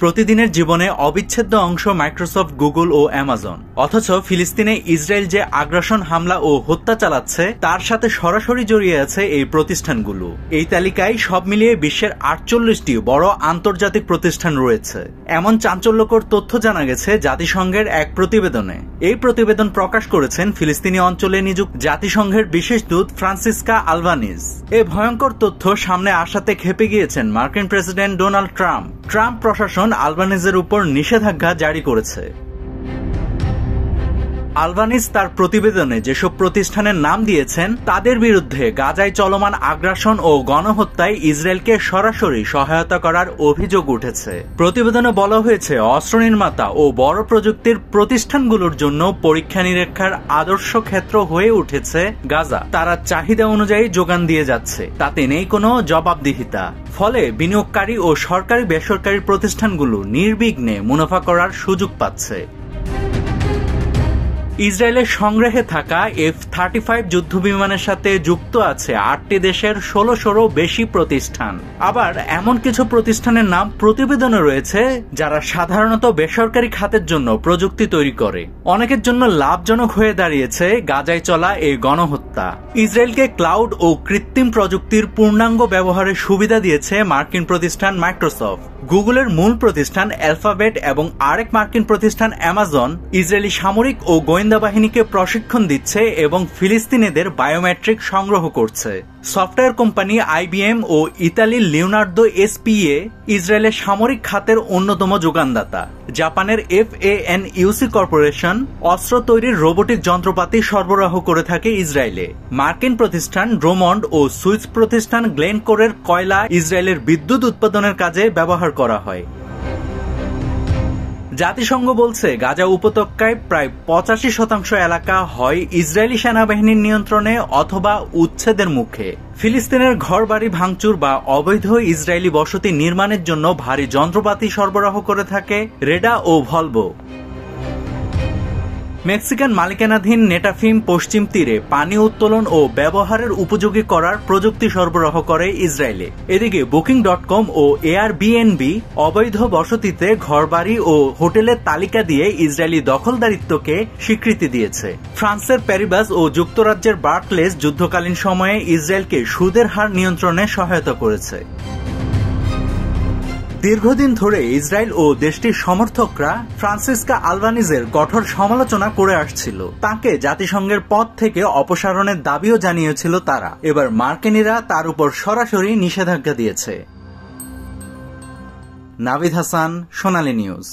প্রতিদিনের জীবনে অবিচ্ছেদ্য অংশ মাইক্রোসফট, গুগল ও অ্যামাজন। অথচ ফিলিস্তিনে ইসরায়েল যে আগ্রাসন, হামলা ও হত্যা চালাচ্ছে তার সাথে সরাসরি জড়িয়ে আছে এই প্রতিষ্ঠানগুলো। এই তালিকায় সব মিলিয়ে বিশ্বের 48টি বড় আন্তর্জাতিক প্রতিষ্ঠান রয়েছে। এমন চাঞ্চল্যকর তথ্য জানা গেছে জাতিসংঘের এক প্রতিবেদনে। এই প্রতিবেদন প্রকাশ করেছেন ফিলিস্তিনি অঞ্চলে নিযুক্ত জাতিসংঘের বিশেষ দূত ফ্রান্সিসকা আলবানিজ। এই ভয়ঙ্কর তথ্য সামনে আসাতে ক্ষেপে গিয়েছেন মার্কিন প্রেসিডেন্ট ডোনাল্ড ট্রাম্প। ট্রাম্প প্রশাসন আলবানিজের উপর নিষেধাজ্ঞা জারি করেছে। আলবানিজ তার প্রতিবেদনে যেসব প্রতিষ্ঠানের নাম দিয়েছেন তাদের বিরুদ্ধে গাজায় চলমান আগ্রাসন ও গণহত্যায় ইসরায়েলকে সরাসরি সহায়তা করার অভিযোগ উঠেছে। প্রতিবেদনে বলা হয়েছে, অস্ত্র নির্মাতা ও বড় প্রযুক্তির প্রতিষ্ঠানগুলোর জন্য পরীক্ষা নিরীক্ষার আদর্শ ক্ষেত্র হয়ে উঠেছে গাজা। তারা চাহিদা অনুযায়ী যোগান দিয়ে যাচ্ছে, তাতে নেই কোনো জবাবদিহিতা। ফলে বিনিয়োগকারী ও সরকারি বেসরকারি প্রতিষ্ঠানগুলো নির্বিঘ্নে মুনাফা করার সুযোগ পাচ্ছে। ইসরায়েলের সংগ্রহে থাকা F-35 যুদ্ধবিমানের সাথে যুক্ত আছে 8টি দেশের 16শোরও বেশি প্রতিষ্ঠান। আবার এমন কিছু প্রতিষ্ঠানের নাম প্রতিবেদনে রয়েছে যারা সাধারণত বেসরকারি খাতের জন্য প্রযুক্তি তৈরি করে। অনেকের জন্য লাভজনক হয়ে দাঁড়িয়েছে গাজায় চলা এই গণহত্যা। ইসরায়েলকে ক্লাউড ও কৃত্রিম প্রযুক্তির পূর্ণাঙ্গ ব্যবহারের সুবিধা দিয়েছে মার্কিন প্রতিষ্ঠান মাইক্রোসফট। গুগলের মূল প্রতিষ্ঠান অ্যালফাবেট এবং আরেক মার্কিন প্রতিষ্ঠান অ্যামাজন ইসরায়েলি সামরিক ও গোয়েন্দা বাহিনীকে প্রশিক্ষণ দিচ্ছে এবং ফিলিস্তিনিদের বায়োমেট্রিক সংগ্রহ করছে। সফটওয়্যার কোম্পানি IBM ও ইতালির লিওনার্দো SPA ইসরায়েলের সামরিক খাতের অন্যতম যোগানদাতা। জাপানের FANUC কর্পোরেশন অস্ত্র তৈরির রোবোটিক যন্ত্রপাতি সরবরাহ করে থাকে ইসরায়েলে। মার্কিন প্রতিষ্ঠান ড্রোমন্ড ও সুইস প্রতিষ্ঠান গ্লেনকোরের কয়লা ইসরায়েলের বিদ্যুৎ উৎপাদনের কাজে ব্যবহার করা হয়। জাতিসংঘ বলছে, গাজা উপত্যকায় প্রায় 85% এলাকা হয় ইসরায়েলি সেনাবাহিনীর নিয়ন্ত্রণে অথবা উচ্ছেদের মুখে। ফিলিস্তিনের ঘরবাড়ি ভাঙচুর বা অবৈধ ইসরায়েলি বসতি নির্মাণের জন্য ভারী যন্ত্রপাতি সরবরাহ করে থাকে রেডা ও ভলভো। মেক্সিকান মালিকানাধীন নেটাফিম পশ্চিম তীরে পানি উত্তোলন ও ব্যবহারের উপযোগী করার প্রযুক্তি সরবরাহ করে ইসরায়েলে। এদিকে Booking.com ও Airbnb অবৈধ বসতিতে ঘরবাড়ি ও হোটেলের তালিকা দিয়ে ইসরায়েলি দখলদারিত্বকে স্বীকৃতি দিয়েছে। ফ্রান্সের প্যারিবাস ও যুক্তরাজ্যের বার্কলেস যুদ্ধকালীন সময়ে ইসরায়েলকে সুদের হার নিয়ন্ত্রণে সহায়তা করেছে। দীর্ঘদিন ধরে ইসরায়েল ও দেশটির সমর্থকরা ফ্রান্সিসকা আলবানিজের কঠোর সমালোচনা করে আসছিল। তাকে জাতিসংঘের পদ থেকে অপসারণের দাবিও জানিয়েছিল তারা। এবার মার্কিনিরা তার উপর সরাসরি নিষেধাজ্ঞা দিয়েছে। নাভিদ হাসান, সোনালী নিউজ।